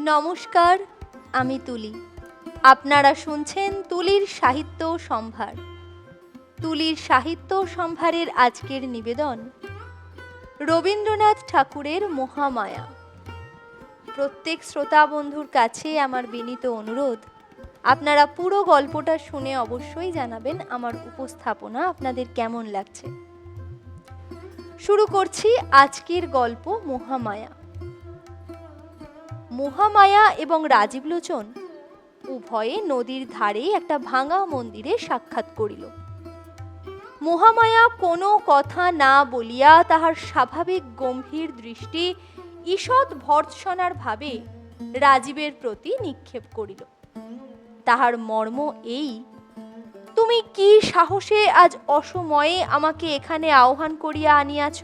নমস্কার, আমি তুলি। আপনারা শুনছেন তুলির সাহিত্য সম্ভার। তুলির সাহিত্য সম্ভারের আজকের নিবেদন রবীন্দ্রনাথ ঠাকুরের মহামায়া। প্রত্যেক শ্রোতা বন্ধুর কাছে আমার বিনীত অনুরোধ, আপনারা পুরো গল্পটা শুনে অবশ্যই জানাবেন আমার উপস্থাপনা আপনাদের কেমন লাগছে। শুরু করছি আজকের গল্প মহামায়া। মহামায়া এবং রাজীবলোচন উভয়ে নদীর ধারে একটা ভাঙা মন্দিরে সাক্ষাৎ করিল। মহামায়া কোনো কথা না বলিয়া তাহার স্বাভাবিক গম্ভীর দৃষ্টি ঈষৎ ভর্ৎসনার ভাবে রাজীবের প্রতি নিক্ষেপ করিল। তাহার মর্ম এই, তুমি কি সাহসে আজ অসময়ে আমাকে এখানে আহ্বান করিয়া আনিয়াছ?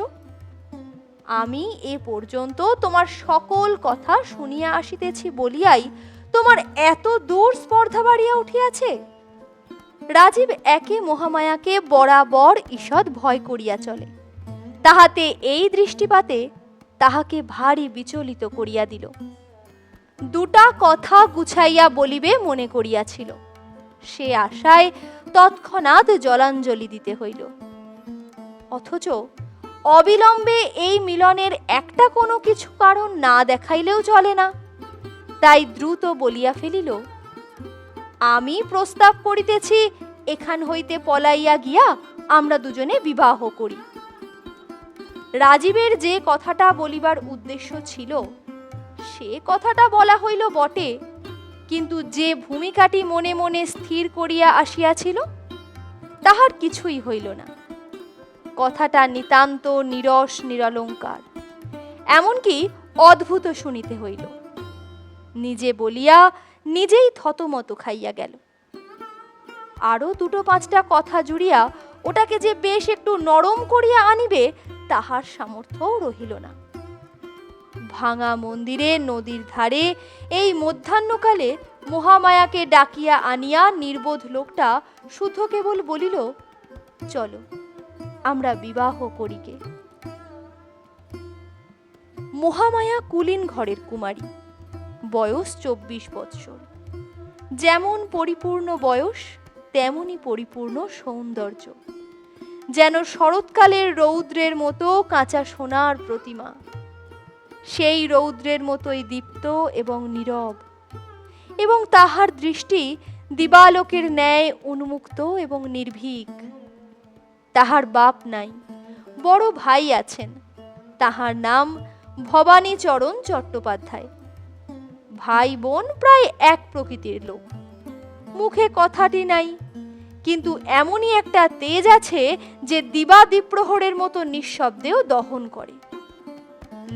আমি এ পর্যন্ত তোমার সকল কথা শুনিয়া আসিতেছি বলিয়াই তোমার এত দূর স্পর্ধা বাড়িয়া উঠিয়াছে। রাজীব একে মহামায়াকে বরাবর ঈষৎ ভয় করিয়া চলে, তাহাতে এই দৃষ্টিপাতে তাহাকে ভারী বিচলিত করিয়া দিল। দুটা কথা গুছাইয়া বলিবে মনে করিয়াছিল, সে আশায় তৎক্ষণাৎ জলাঞ্জলি দিতে হইল। অথচ অবিলম্বে এই মিলনের একটা কোনো কিছু কারণ না দেখাইলেও চলে না। তাই দ্রুত বলিয়া ফেলিল, আমি প্রস্তাব করিতেছি এখান হইতে পলাইয়া গিয়া আমরা দুজনে বিবাহ করি। রাজীবের যে কথাটা বলিবার উদ্দেশ্য ছিল সে কথাটা বলা হইল বটে, কিন্তু যে ভূমিকাটি মনে মনে স্থির করিয়া আসিয়াছিল তাহার কিছুই হইল না। কথাটা নিতান্ত নিরস নিরলঙ্কার, এমনকি অদ্ভুত শুনিতে হইল। নিজে বলিয়া নিজেই থতমত খাইয়া গেল। আরো দুটো পাঁচটা কথা জুড়িয়া ওটাকে যে বেশ একটু নরম করিয়া আনিবে তাহার সামর্থ্যও রহিল না। ভাঙা মন্দিরে নদীর ধারে এই মধ্যাহ্নকালে মহামায়াকে ডাকিয়া আনিয়া নির্বোধ লোকটা শুদ্ধ কেবল বলিল, চলো আমরা বিবাহ করিকে। মহামায়া কুলীন ঘরের কুমারী, বয়স 24 বৎসর। যেমন পরিপূর্ণ বয়স তেমনি পরিপূর্ণ সৌন্দর্য, যেন শরৎকালের রৌদ্রের মতো কাঁচা সোনার প্রতিমা। সেই রৌদ্রের মতোই দীপ্ত এবং নীরব, এবং তাহার দৃষ্টি দিবালোকের ন্যায় উন্মুক্ত এবং নির্ভীক। তাহার বাপ নাই, বড় ভাই আছেন, তাহার নাম ভবানীচরণ চট্টোপাধ্যায়। ভাই বোন প্রায় এক প্রকৃতির লোক। মুখে কথাটি নাই, কিন্তু এমনই একটা তেজ আছে যে দিবা দ্বীপ্রহরের মতো নিঃশব্দেও দহন করে।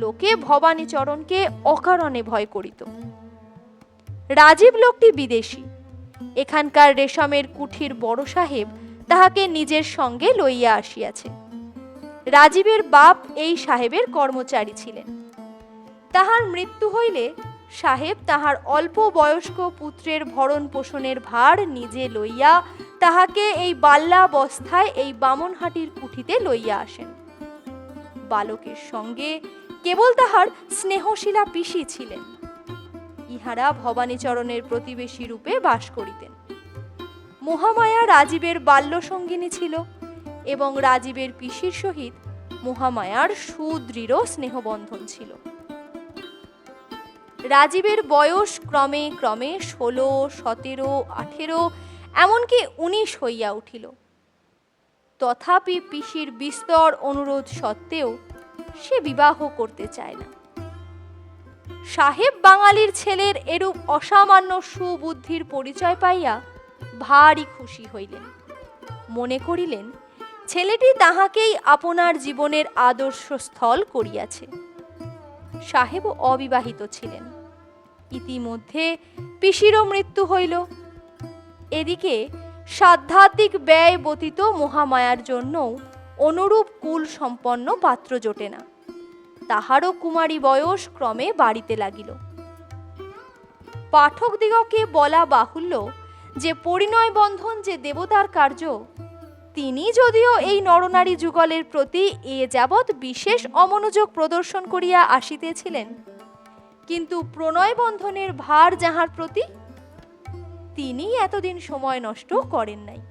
লোকে ভবানীচরণকে অকারণে ভয় করিত। রাজীব লোকটি বিদেশী। এখানকার রেশমের কুঠির বড় সাহেব তাহাকে নিজের সঙ্গে লইয়া আসিয়াছে। রাজীবের বাপ এই সাহেবের কর্মচারী ছিলেন। তাহার মৃত্যু হইলে সাহেব তাহার অল্প বয়স্ক পুত্রের ভরণ পোষণের ভার নিজে লইয়া তাহাকে এই বাল্যাবস্থায় এই বামনহাটির কুঠিতে লইয়া আসেন। বালকের সঙ্গে কেবল তাহার স্নেহশীলা পিসি ছিলেন। ইহারা ভবানীচরণের প্রতিবেশী রূপে বাস করিতেন। মহামায়া রাজীবের বাল্য সঙ্গিনী ছিল এবং রাজীবের পিসির সহিত মহামায়ার সুদৃঢ় স্নেহবন্ধন ছিল। রাজীবের বয়স ক্রমে ক্রমে 16, 17, 18 এমনকি 19 হইয়া উঠিল। তথাপি পিসির বিস্তর অনুরোধ সত্ত্বেও সে বিবাহ করতে চায় না। সাহেব বাঙালির ছেলের এরূপ অসামান্য সুবুদ্ধির পরিচয় পাইয়া ভারী খুশি হইলেন। মনে করিলেন ছেলেটি তাহাকেই আপনার জীবনের আদর্শ স্থল করিয়াছে। সাহেব অবিবাহিত ছিলেন। ইতিমধ্যে পিসিরও মৃত্যু হইল। এদিকে সাধ্যাত্মিক ব্যয় ব্যতীত মহামায়ার জন্য অনুরূপ কুল সম্পন্ন পাত্র জোটে না। তাহারও কুমারী বয়স ক্রমে বাড়িতে লাগিল। পাঠকদিগকে বলা বাহুল্য যে পরিণয় বন্ধন যে দেবতার কার্য, তিনি যদিও এই নরনারী যুগলের প্রতি এ যাবৎ বিশেষ অমনোযোগ প্রদর্শন করিয়া আসিতেছিলেন, কিন্তু প্রণয় বন্ধনের ভার যাহার প্রতি, তিনি এতদিন সময় নষ্ট করেন নাই।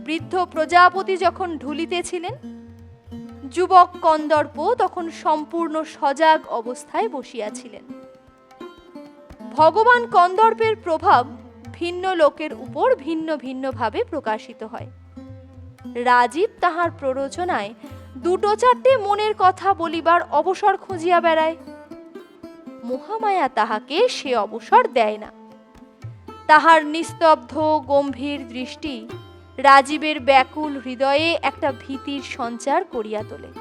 বৃদ্ধ প্রজাপতি যখন ঢুলিতেছিলেন, যুবক কন্দর্প তখন সম্পূর্ণ সজাগ অবস্থায় বসিয়াছিলেন। ভগবান কন্দর্পের প্রভাব ভিন্ন লোকের উপর ভিন্ন ভিন্ন ভাবে প্রকাশিত হয়। রাজীব তাহার প্ররোচনায় দুটো চারটে মনের কথা বলিবার অবসর খুঁজিয়া বেড়ায়। মহামায়া তাহাকে সে অবসর দেয় না। তাহার নিস্তব্ধ গম্ভীর দৃষ্টি রাজীবের ব্যাকুল হৃদয়ে একটা ভীতির সঞ্চার করিয়া তোলে।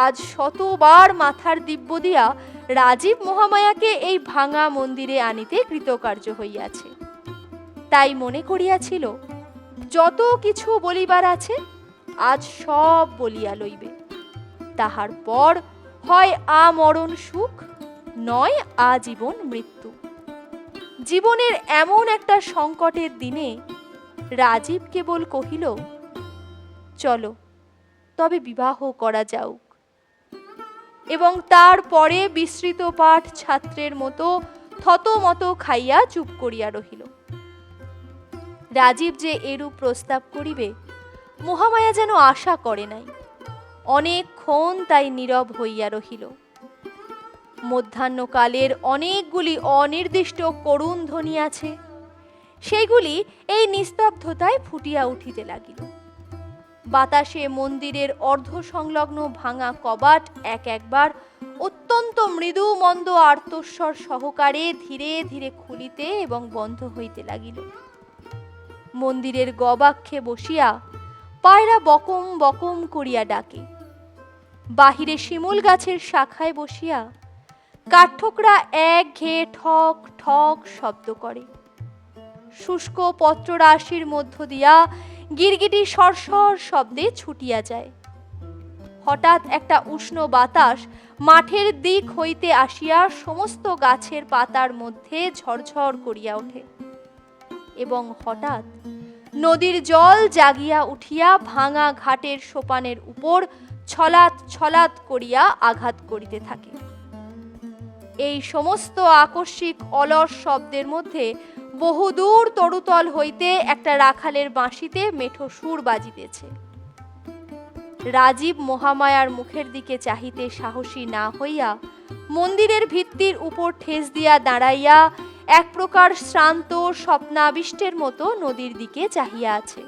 আজ শতবার মাথার দিব্য দিয়া রাজীব মহামায়াকে এই ভাঙা মন্দিরে আনিতে কৃতকার্য হইয়াছে। তাই মনে করিয়াছিল, যত কিছু বলিবার আছে আজ সব বলিয়া লইবে। তাহার পর হয় আমরণ সুখ, নয় আজীবন মৃত্যু। জীবনের এমন একটা সংকটের দিনে রাজীব কেবল কহিল, চলো তবে বিবাহ করা যাউক। এবং তারপরে বিস্মৃত পাঠ ছাত্রের মতো থতমত খাইয়া চুপ করিয়া রহিল। রাজীব যে এরূপ প্রস্তাব করিবে মহামায়া যেন আশা করে নাই। অনেকক্ষণ তাই নীরব হইয়া রহিল। মধ্যাহ্নকালের অনেকগুলি অনির্দিষ্ট করুণ ধ্বনি আছে, সেইগুলি এই নিস্তব্ধতায় ফুটিয়া উঠিতে লাগিল। বাতাসে মন্দিরের অর্ধ সংলগ্ন ভাঙা কবাট এক একবার অত্যন্ত মৃদু মন্দ আর্তস্বর সহকারে ধীরে ধীরে খুলিতে এবং বন্ধ হইতে লাগিল। মন্দিরের গবাক্ষে বসিয়া পায়রা বকম বকম করিয়া ডাকে। বাহিরে শিমুল গাছের শাখায় বসিয়া কাঠঠোকরা একঘেয়ে ঠক ঠক শব্দ করে। শুষ্ক পত্ররাশির মধ্য দিয়া গিরগিটি সরসর শব্দে ছুটিয়া যায়। হঠাৎ একটা উষ্ণ বাতাস মাঠের দিক হইতে আসিয়া সমস্ত গাছের পাতার মধ্যে ঝরঝর করিয়া ওঠে এবং হঠাৎ নদীর জল জাগিয়া উঠিয়া ভাঙা ঘাটের সোপানের উপর ছলাৎ ছলাৎ করিয়া আঘাত করিতে থাকে। এই সমস্ত আকস্মিক অলস শব্দের মধ্যে বহুদূর তরুতল হইতে একটা রাখালের বাঁশিতে মেঠো সুর বাজিতেছে। রাজীব মহামায়ার মুখের দিকে চাহিতে সাহসী না হইয়া মন্দিরের ভিত্তির উপর ঠেস দিয়া দাঁড়াইয়া এক প্রকার শ্রান্ত স্বপ্নাবিষ্টের মতো নদীর দিকে চাহিয়া আছে।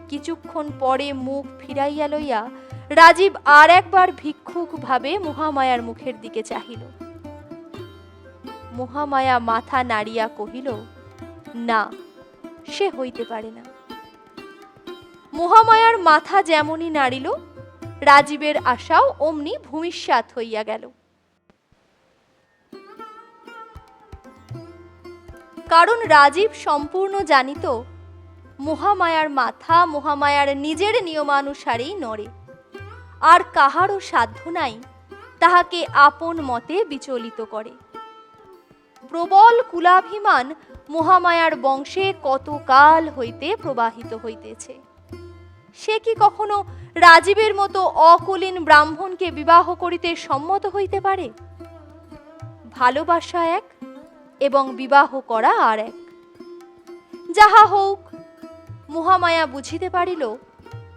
কিছুক্ষণ পরে মুখ ফিরাইয়া লইয়া রাজীব আর একবার ভিক্ষুক ভাবে মহামায়ার মুখের দিকে চাহিল। মহামায়া মাথা নাড়িয়া কহিল, না, সে হইতে পারে না। মহামায়ার মাথা যেমনই নাড়িল, রাজীবের আশাও অমনি ভূমিষ্যাৎ হইয়া গেল। কারণ রাজীব সম্পূর্ণ জানিত মহামায়ার মাথা মহামায়ার নিজের নিয়মানুসারেই নড়ে, আর কাহারও সাধ্য নাই তাহাকে আপন মতে বিচলিত করে। প্রবল কুলাভিমান মহামায়ার বংশে কত কাল হইতে প্রবাহিত হইতেছে। সে কি কখনো রাজীবের মতো অকুলীন ব্রাহ্মণকে বিবাহ করিতে সম্মত হইতে পারে? ভালোবাসা এক এবং বিবাহ করা আর এক। যাহা হউক, মহামায়া বুঝিতে পারিল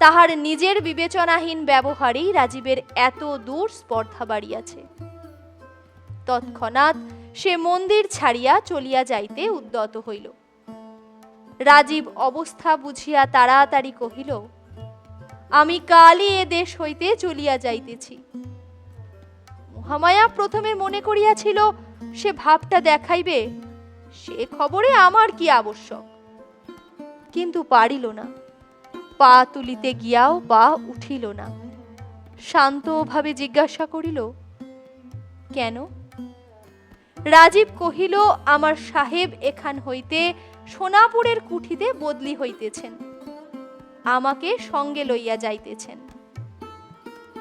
তাহার নিজের বিবেচনাহীন ব্যবহারেই রাজীবের এত দূর স্পর্ধা বাড়িয়াছে। তৎক্ষণাৎ সে মন্দির ছাড়িয়া চলিয়া যাইতে উদ্যত হইল। রাজীব অবস্থা বুঝিয়া তাড়াতাড়ি কহিল, আমি কালই এ দেশ হইতে চলিয়া যাইতেছি। মহামায়া প্রথমে মনে করিয়াছিল সে ভাবটা দেখাইবে, সে খবরে আমার কি আবশ্যক, কিন্তু পারিল না। পা তুলিতে গিয়াও পা উঠিল না। শান্তভাবে জিজ্ঞাসা করিল, কেন? রাজীব কহিল, আমার সাহেব এখান হইতে সোনাপুরের কুঠিতে বদলি হইতেছেন, আমাকে সঙ্গে লইয়া যাইতেছেন।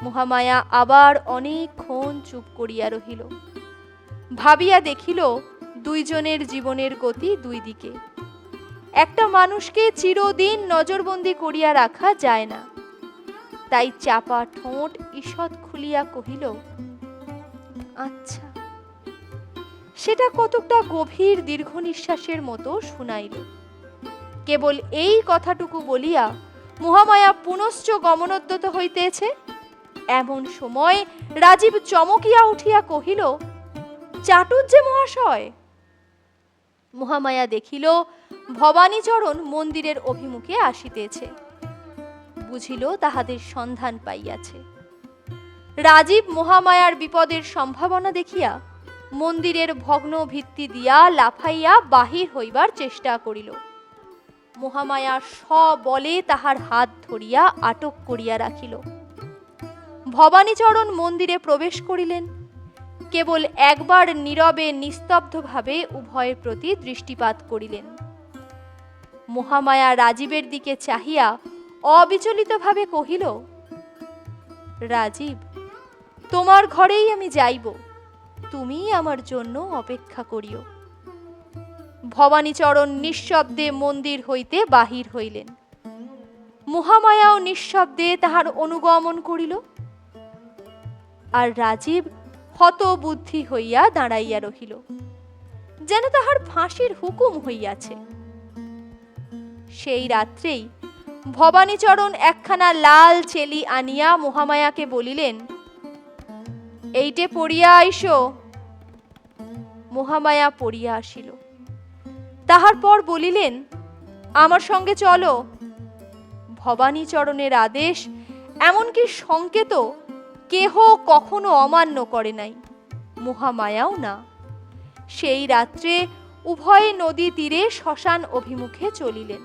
মহামায়া আবার অনেকক্ষণ চুপ করিয়া রহিল। ভাবিয়া দেখিল দুইজনের জীবনের গতি দুই দিকে। একটা মানুষকে চিরদিন নজরবন্দি করিয়া রাখা যায় না। তাই চাপা ঠোঁট ঈষৎ খুলিয়া কহিল, আচ্ছা। সেটা কতকটা গভীর দীর্ঘ নিঃশ্বাসের মতো শুনাইল। কেবল এই কথাটুকু বলিয়া মহামায়া পুনশ্চ গমনোদ্যত হইতেছে, এমন সময় রাজীব চমকিয়া উঠিয়া কহিল, চাটুজ্জে মহাশয়। মহামায়া দেখিল ভবানীচরণ মন্দিরের অভিমুখে আসিতেছে, বুঝিল তাহাদের সন্ধান পাইয়াছে। রাজীব মহামায়ার বিপদের সম্ভাবনা দেখিয়া মন্দিরের ভগ্ন ভিত্তি দিয়া লাফাইয়া বাহির হইবার চেষ্টা করিল। মহামায়া সবলে তাহার হাত ধরিয়া আটক করিয়া রাখিল। ভবানীচরণ মন্দিরে প্রবেশ করিলেন, কেবল একবার নীরবে নিস্তব্ধভাবে উভয়ের প্রতি দৃষ্টিপাত করিলেন। মহামায়া রাজীবের দিকে চাহিয়া অবিচলিতভাবে কহিল, রাজীব, তোমার ঘরেই আমি যাইব, তুমি আমার জন্য অপেক্ষা করিও। ভবানীচরণ নিঃশব্দে মন্দির হইতে বাহির হইলেন। মহামায়াও নিঃশব্দে তাহার অনুগমন করিল। আর রাজীব হতবুদ্ধি হইয়া দাঁড়াইয়া রহিল, যেন তাহার ফাঁসির হুকুম হইয়াছে। সেই রাত্রেই ভবানীচরণ একখানা লাল চেলি আনিয়া মহামায়াকে বলিলেন, এইটে পড়িয়া আইসো। মহামায়া পড়িয়া আসিল। তাহার পর বলিলেন, আমার সঙ্গে চলো। ভবানীচরণের আদেশ, এমনকি সংকেত কেহ কখনো অমান্য করে নাই, মহামায়াও না। সেই রাত্রে উভয়ে নদী তীরে শ্মশান অভিমুখে চলিলেন।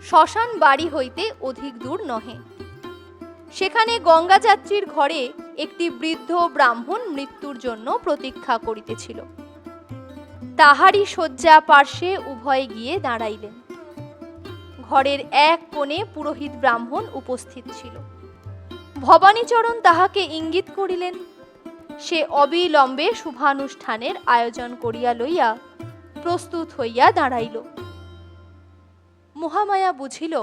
শ্মশান বাড়ি হইতে অধিক দূর নহে। সেখানে গঙ্গাযাত্রীর ঘরে একটি বৃদ্ধ ব্রাহ্মণ মৃত্যুর জন্য প্রতীক্ষা করিতেছিল। তাহারই শয্যা পার্শ্বে উভয়ে গিয়ে দাঁড়াইলেন। ঘরের এক কোণে পুরোহিত ব্রাহ্মণ উপস্থিত ছিল। ভবানীচরণ তাহাকে ইঙ্গিত করিলেন। সে অবিলম্বে শুভানুষ্ঠানের আয়োজন করিয়া লইয়া প্রস্তুত হইয়া দাঁড়াইল। মহামায়া বুঝিল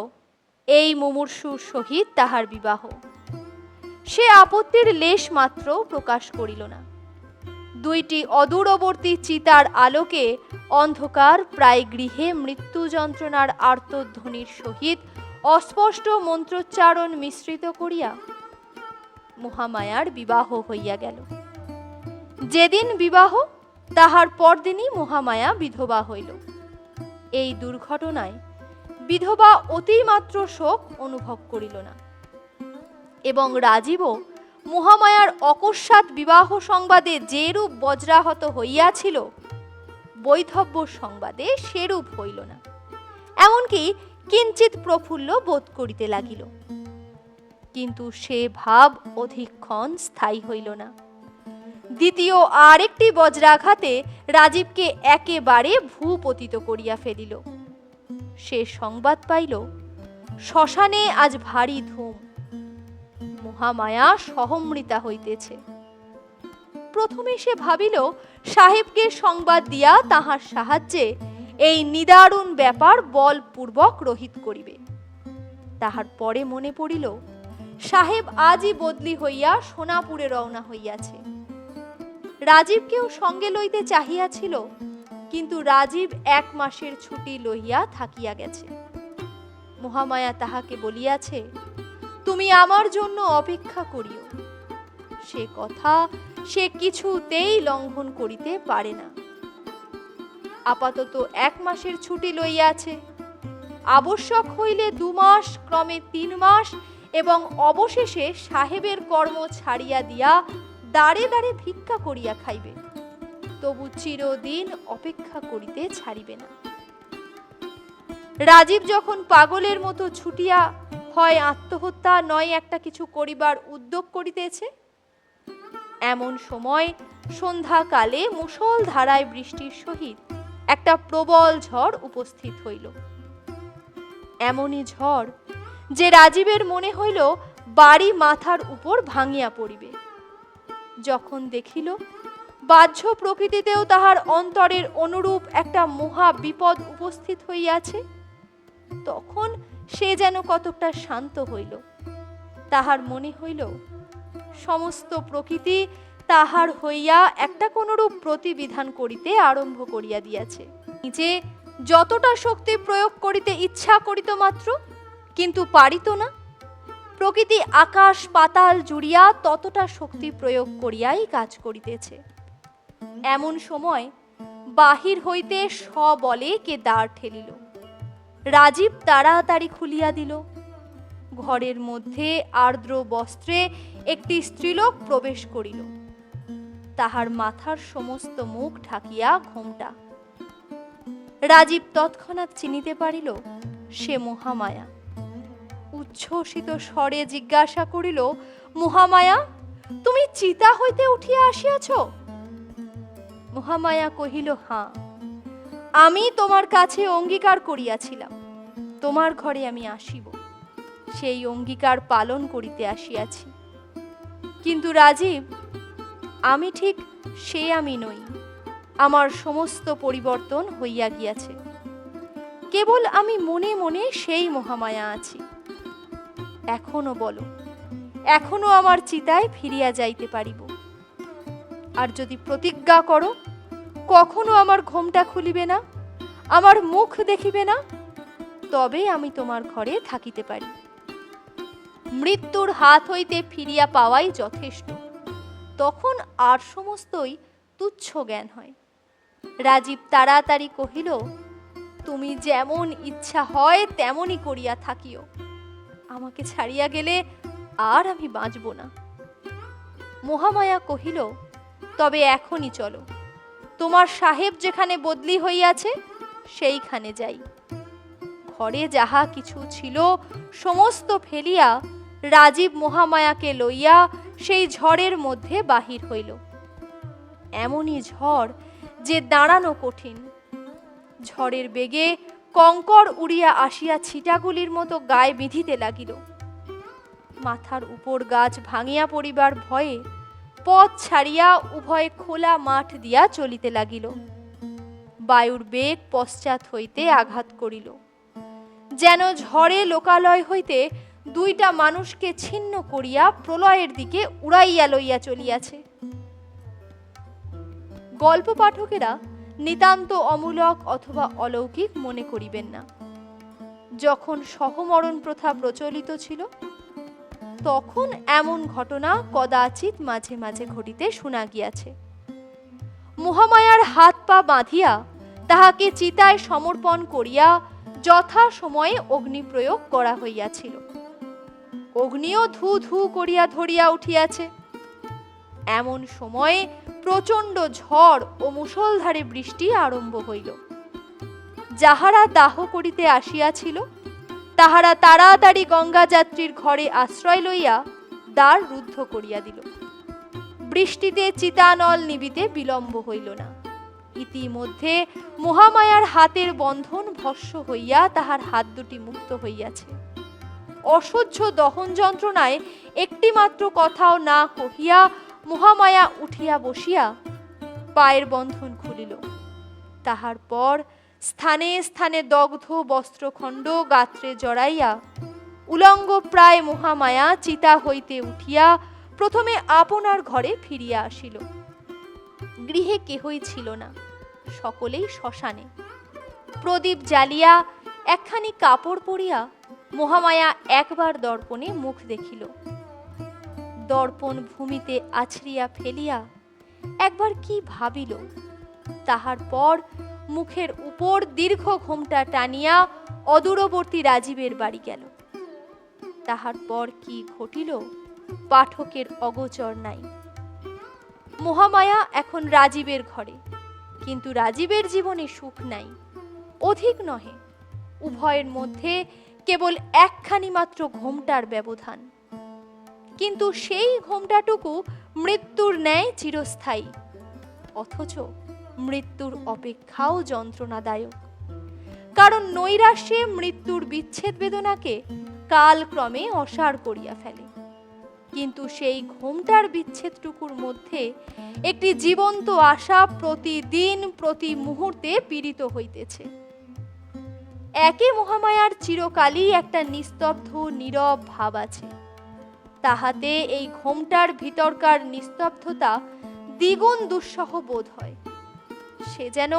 এই মুমূর্ষুর সহিত তাহার বিবাহ। সে আপত্তির লেশ মাত্র প্রকাশ করিল না। দুইটি অদূরবর্তী চিতার আলোকে অন্ধকার প্রায় গৃহে মৃত্যু যন্ত্রণার আর্তধ্বনির সহিত অস্পষ্ট মন্ত্রোচ্চারণ মিশ্রিত করিয়া মহামায়ার বিবাহ হইয়া গেল। যেদিন বিবাহ, তাহার পরদিনই মহামায়া বিধবা হইল। এই দুর্ঘটনায় বিধবা অতিমাত্র শোক অনুভব করিল না, এবং রাজীবও মহামায়ার অকস্মাৎ বিবাহ সংবাদে যেরূপ বজ্রাহত হইয়াছিল, বৈধব্য সংবাদে সেরূপ হইল না। এমনকি কিঞ্চিত প্রফুল্ল বোধ করিতে লাগিল। কিন্তু সে ভাব অধিকক্ষণ স্থায়ী হইল না। দ্বিতীয় আরেকটি বজ্রাঘাতে রাজীবকে একেবারে ভূপতিত করিয়া ফেলিল। সে সংবাদ পাইল, শ্মশানে আজ ভারী ধুম, মহামায়া সহমৃতা হইতেছে। প্রথমে সে ভাবিল সাহেবকে সংবাদ দিয়া তাহার সাহায্যে এই নিদারুণ ব্যাপার বলপূর্বক রহিত করিবে। তাহার পরে মনে পড়িল, সাহেব আজই বদলি হইয়া সোনাপুরে রওনা হইয়াছে। রাজীবকেও সঙ্গে লইতে চাহিয়াছিল, কিন্তু রাজীব 1 মাসের ছুটি লইয়া থাকিয়া গেছে। মহামায়া তাহাকে বলিয়াছে, তুমি আমার জন্য অপেক্ষা করিও। সে কথা সে কিছুতেই লঙ্ঘন করিতে পারে না। আপাতত 1 মাসের ছুটি লইয়াছে, আবশ্যক হইলে 2 মাস, ক্রমে 3 মাস, এবং অবশেষে সাহেবের কর্ম ছাড়িয়া দিয়া দাঁড়ে দাঁড়ে ভিক্ষা করিয়া খাইবে, তবু চিরদিন অপেক্ষা করিতে ছাড়িবে না। রাজীব যখন পাগলের মতো ছুটিয়া হয় আত্মহত্যা নয় একটা কিছু করিবার উদ্যোগ করিতেছে, এমন সময় সন্ধ্যাকালে মুষল ধারায় বৃষ্টির সহিত একটা প্রবল ঝড় উপস্থিত হইল। এমনই ঝড় যে রাজীবের মনে হইল বাড়ি মাথার উপর ভাঙিয়া পড়িবে। যখন দেখিল বাহ্য প্রকৃতিতেও তাহার অন্তরের অনুরূপ একটা মহা বিপদ উপস্থিত হইয়াছে, তখন সে যেন কতকটা শান্ত হইল। তাহার মনে হইল সমস্ত প্রকৃতি তাহার হইয়া একটা কোনরূপ প্রতিবিধান করিতে আরম্ভ করিয়া দিয়াছে। নিজে যতটা শক্তি প্রয়োগ করিতে ইচ্ছা করিত মাত্র, কিন্তু পারিত না। প্রকৃতি আকাশ পাতাল জুড়িয়া ততটা শক্তি প্রয়োগ করিয়াই কাজ করিতেছে। এমন সময় বাহির হইতে সবলে কে দ্বার ঠেলিল। রাজীব তাড়াতাড়ি খুলিয়া দিল। ঘরের মধ্যে আর্দ্র বস্ত্রে একটি স্ত্রীলোক প্রবেশ করিল। তাহার মাথার সমস্ত মুখ ঢাকিয়া ঘোমটা। রাজীব তৎক্ষণাৎ চিনিতে পারিল সে মহামায়া। উচ্ছ্বসিত স্বরে জিজ্ঞাসা করিল, মহামায়া, তুমি চিতা হইতে উঠিয়া আসিয়াছ? মহামায়া কহিল, হাঁ, আমি তোমার কাছে অঙ্গীকার করিয়াছিলাম তোমার ঘরে আমি আসিব, সেই অঙ্গীকার পালন করিতে আসিয়াছি। কিন্তু রাজীব, আমি ঠিক সে আমি নই। আমার সমস্ত পরিবর্তন হইয়া গিয়াছে। কেবল আমি মনে মনে সেই মহামায়া আছি। এখনো বলো, এখনো আমার চিতায় ফিরিয়া যাইতে পারিব? আর যদি প্রতিজ্ঞা করো কখনো আমার ঘোমটা খুলিবে না, আমার মুখ দেখিবে না, তবে আমি তোমার ঘরে থাকিতে পারি। মৃত্যুর হাত হইতে ফিরিয়া পাওয়াই যথেষ্ট, তখন আর সমস্তই তুচ্ছ জ্ঞান হয়। রাজীব তাড়াতাড়ি কহিল, তুমি যেমন ইচ্ছা হয় তেমনই করিয়া থাকিও। আমাকে ছাড়িয়া গেলে আর আমি বাঁচব না। মহামায়া কহিল, তবে এখনই চলো। তোমার সাহেব যেখানে বদলি হইয়াছে সেইখানে যাই। ঘরে যাহা কিছু ছিল সমস্ত ফেলিয়া রাজীব মহামায়াকে লইয়া সেই ঝড়ের মধ্যে বাহির হইল। এমনই ঝড় যে দাঁড়ানো কঠিন। ঝড়ের বেগে কঙ্কর উড়িয়া আসিয়া ছিটাগুলির মতো গায়ে বিঁধিতে লাগিল। মাথার উপর গাছ ভাঙিয়া পড়িবার ভয়ে পথ ছাড়িয়া উভয়ে খোলা মাঠ দিয়া চলিতে লাগিল। বায়ুর বেগ পশ্চাৎ হইতে আঘাত করিল, যেন ঝড়ে লোকালয় হইতে দুইটা মানুষকে ছিন্ন করিয়া প্রলয়ের দিকে উড়াইয়া লইয়া চলিয়াছে। গল্প পাঠকেরা নিতান্ত অমূলক অথবা অলৌকিক মনে করিবেন না। যখন সহমরণ প্রথা প্রচলিত ছিল তখন এমন ঘটনা কদাচিৎ মাঝে মাঝে ঘটিতে শোনা গিয়াছে। মহামায়ার হাত পা বাঁধিয়া তাহাকে চিতায় সমর্পণ করিয়া যথা সময়ে অগ্নি প্রয়োগ করা হইয়াছিল। অগ্নিও ধু ধু করিয়া ধরিয়া উঠিয়াছে। এমন সময়ে প্রচণ্ড ঝড় ও মুষলধারে বৃষ্টি আরম্ভ হইল। যাহারা দাহ করিতে আসিয়াছিল তাহারা তাড়াতাড়ি গঙ্গা যাত্রীর ঘরে আশ্রয় লইয়া দ্বার রুদ্ধ করিয়া দিল। বৃষ্টিতে চিতানল নিবিতে বিলম্ব হইল না। ইতিমধ্যে মহামায়ার হাতের বন্ধন ভস্ম হইয়া তাহার হাত দুটি মুক্ত হইয়াছে। অসহ্য দহন যন্ত্রণায় একটিমাত্র কথাও না কহিয়া মহামায়া উঠিয়া বসিয়া পায়ের বন্ধন খুলিল। তাহার পর স্থানে স্থানে দগ্ধ বস্ত্রখণ্ড গাত্রে জড়াইয়া উলঙ্গ প্রায় মহামায়া চিতা হইতে উঠিয়া প্রথমে আপনার ঘরে ফিরিয়া আসিল। গৃহে কেহই ছিল না, সকলেই শ্মশানে। প্রদীপ জ্বালিয়া একখানি কাপড় পরিয়া মহামায়া একবার দর্পণে মুখ দেখিল। দর্পণ ভূমিতে আছড়িয়া ফেলিয়া একবার কি ভাবিল, তাহার পর মুখের উপর দীর্ঘ ঘোমটা টানিয়া অদূরবর্তী রাজীবের বাড়ি গেল। তাহার পর কি ঘটিল পাঠকের অগোচর নাই। মহামায়া এখন রাজীবের ঘরে, কিন্তু রাজীবের জীবনে সুখ নাই, অধিক নহে। উভয়ের মধ্যে কেবল একখানি মাত্র ঘোমটার ব্যবধান, কিন্তু সেই ঘোমটাটুকু মৃত্যুর ন্যায় চিরস্থায়ী, অথচ মৃত্যুর অপেক্ষাও যন্ত্রণাদায়ক। কারণ নৈরাশ্যে মৃত্যুর বিচ্ছেদ বেদনাকে কালক্রমে অসার করিয়া ফেলে, কিন্তু সেই ঘোমটার বিচ্ছেদটুকুর মধ্যে একটি জীবন্ত আশা প্রতিদিন প্রতি মুহূর্তে পীড়িত হইতেছে। একে মহামায়ার চিরকালই একটা নিস্তব্ধ নীরব ভাব আছে। তাহাতে এই ঘোমটার ভিতরকার নিস্তব্ধতা দ্বিগুণ দুঃসহ বোধ হয়। সে যেন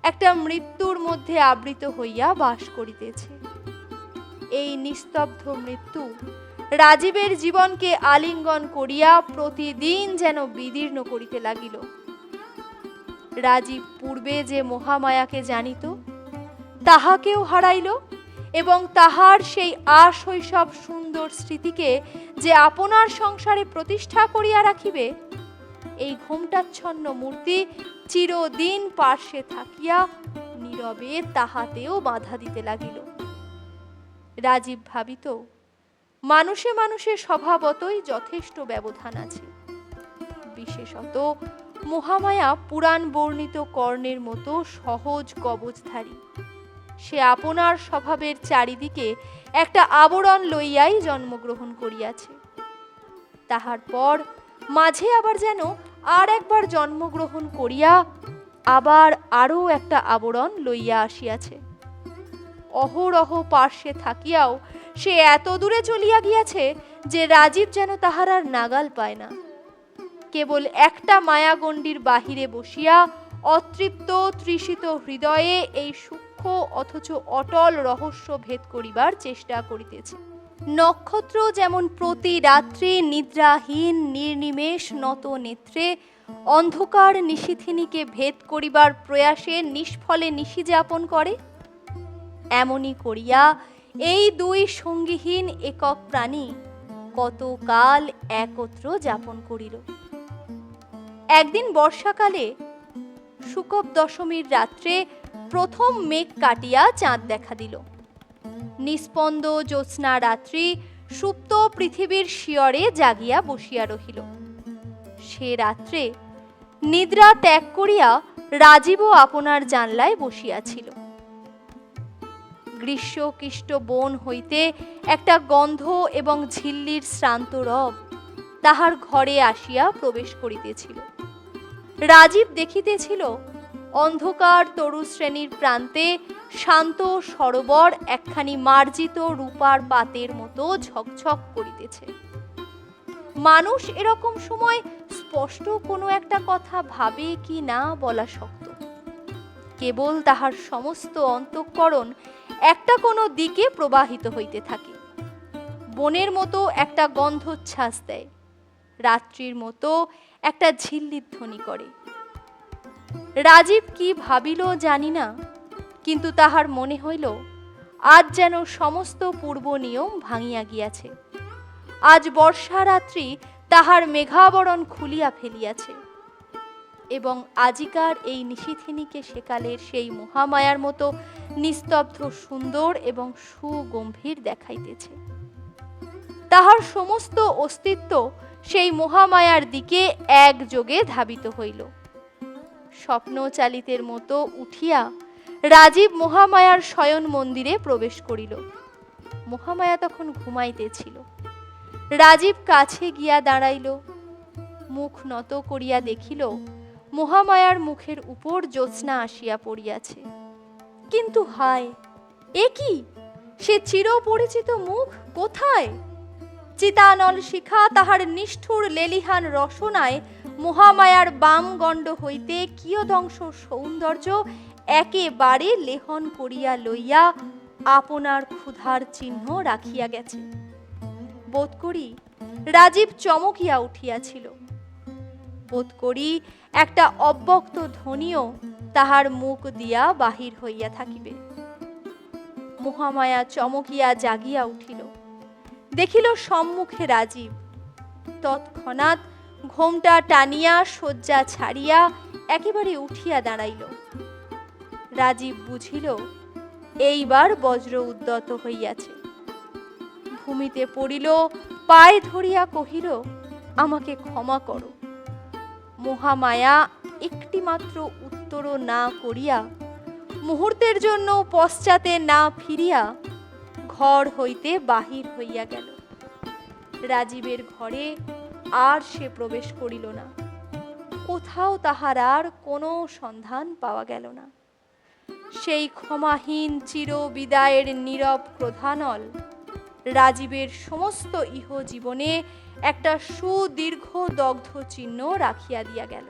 একটা মৃত্যুর মধ্যে আবৃত হইয়া বাস করিতেছে। এই নিস্তব্ধ মৃত্যু রাজীবের জীবনকে আলিঙ্গন করিয়া প্রতিদিন যেন বিদীর্ণ করিতে লাগিল। রাজীব পূর্বে যে মহামায়াকে জানিত তাহাকেও হারাইল, এবং তাহার সেই আশৈশব সুন্দর স্মৃতিকে যে আপনার সংসারে প্রতিষ্ঠা করিয়া রাখিবে, এই ঘোমটাচ্ছন্ন মূর্তি চিরদিন পার্শ্বে থাকিয়া নীরবে তাহাতেও বাধা দিতে লাগিল। রাজীব ভাবিত, মানুষে মানুষে স্বভাবতই যথেষ্ট ব্যবধান আছে, বিশেষত মহামায়া পুরাণ বর্ণিত কর্ণের মতো সহজ কবচধারী। সে আপনার স্বভাবের চারিদিকে একটা আবরণ লইয়াই জন্মগ্রহণ করিয়াছে। তাহার পর মাঝে আবার যেন আর একবার জন্মগ্রহণ করিয়া আবার আরও একটা আবরণ লইয়া আসিয়াছে। অহরহ পার্শ্বে থাকিয়াও সে এত দূরে চলিয়া গিয়াছে যে রাজীব যেন তাহার আর নাগাল পায় না। কেবল একটা মায়াগণ্ডির বাহিরে বসিয়া অতৃপ্ত তৃষিত হৃদয়ে এই সূক্ষ্ম অথচ অটল রহস্য ভেদ করিবার চেষ্টা করিতেছে। নক্ষত্র যেমন প্রতি রাত্রি নিদ্রাহীন নির্নিমেষ নত নেত্রে অন্ধকার নিশীথিনীকে ভেদ করিবার প্রয়াসে নিষ্ফলে নিশি যাপন করে, এমনি করিয়া এই দুই সঙ্গীহীন একক প্রাণী কতকাল একত্র যাপন করিল। একদিন বর্ষাকালে শুকব দশমীর রাত্রে প্রথম মেঘ কাটিয়া চাঁদ দেখা দিল। নিস্পন্দ জ্যোৎস্না রাত্রি সুপ্ত পৃথিবীর শিয়রে জাগিয়া বসিয়া রহিল। সে রাত্রে নিদ্রা ত্যাগ করিয়া রাজীবও আপনার জানলায় বসিয়াছিল। গ্রীষ্মকৃষ্ট বন হইতে একটা গন্ধ এবং ঝিল্লির শ্রান্ত রব তাহার ঘরে আসিয়া প্রবেশ করিতেছিল। রাজীব দেখিতেছিল অন্ধকার তরু শ্রেণীর প্রান্তে শান্ত সরোবর একখানি মার্জিত রূপার পাতের মতো ঝকঝক করিতেছে। মানুষ এরকম সময় স্পষ্ট কোনো একটা কথা ভাবে কি না বলা শক্ত। কেবল তাহার সমস্ত অন্তঃকরণ একটা কোনো দিকে প্রবাহিত হইতে থাকে। বনের মতো একটা গন্ধোচ্ছ্বাস দেয়, রাত্রির মতো একটা ঝিল্লির ধ্বনি করে। রাজীব কি ভাবিল জানি না, কিন্তু তাহার মনে হইল আজ যেন সমস্ত পূর্ব নিয়ম ভাঙিয়া গিয়াছে। আজ বর্ষা রাত্রি তাহার মেঘাবরণ খুলিয়া ফেলিয়াছে, এবং আজিকার এই নিশীথিনীকে সেকালের সেই মহামায়ার মতো নিস্তব্ধ সুন্দর এবং সুগম্ভীর দেখাইতেছে। তাহার সমস্ত অস্তিত্ব সেই মহামায়ার দিকে একযোগে ধাবিত হইল। স্বপ্নচালিতের মতো উঠিয়া রাজীব মহামায়ার শয়ন মন্দিরে প্রবেশ করিল। মহামায়া তখন ঘুমাইতেছিল। রাজীব কাছে গিয়া দাঁড়াইল, মুখ নত করিয়া দেখিল মহামায়ার মুখের উপর জ্যোৎস্না আসিয়া পড়িয়াছে। কিন্তু হায়, এ কি? সে চিরপরিচিত মুখ কোথায়? চিতানল শিখা তাহার নিষ্ঠুর লেলিহান রসনায় মহামায়ার বাম গণ্ড হইতে কিয়দংশ সৌন্দর্য একেবারে লেহন করিয়া লইয়া আপনার ক্ষুধার চিহ্ন রাখিয়া গেছে। বোধ করি রাজীব চমকিয়া উঠিয়াছিল। বোধ করি একটা অব্যক্ত ধ্বনিও তাহার মুখ দিয়া বাহির হইয়া থাকিবে। মহামায়া চমকিয়া জাগিয়া উঠিল, দেখিল সম্মুখে রাজীব। তৎক্ষণাৎ ঘোমটা টানিয়া শয্যা ছাড়িয়া একেবারে উঠিয়া দাঁড়াইল। রাজীব বুঝিল এইবার বজ্র উদ্যত হইয়াছে। ভূমিতে পড়িল, পায়ে ধরিয়া কহিল, আমাকে ক্ষমা করো। মহামায়া একটি মাত্র উত্তরও না করিয়া, মুহূর্তের জন্য পশ্চাতে না ফিরিয়া ঘর হইতে বাহির হইয়া গেল। রাজীবের ঘরে আর সে প্রবেশ করিল না। কোথাও তাহার আর কোনো সন্ধান পাওয়া গেল না। সেই ক্ষমাহীন চির বিদায়ের নীরব ক্রোধানল রাজীবের সমস্ত ইহজীবনে একটা সুদীর্ঘ দগ্ধ চিহ্ন রাখিয়া দিয়া গেল।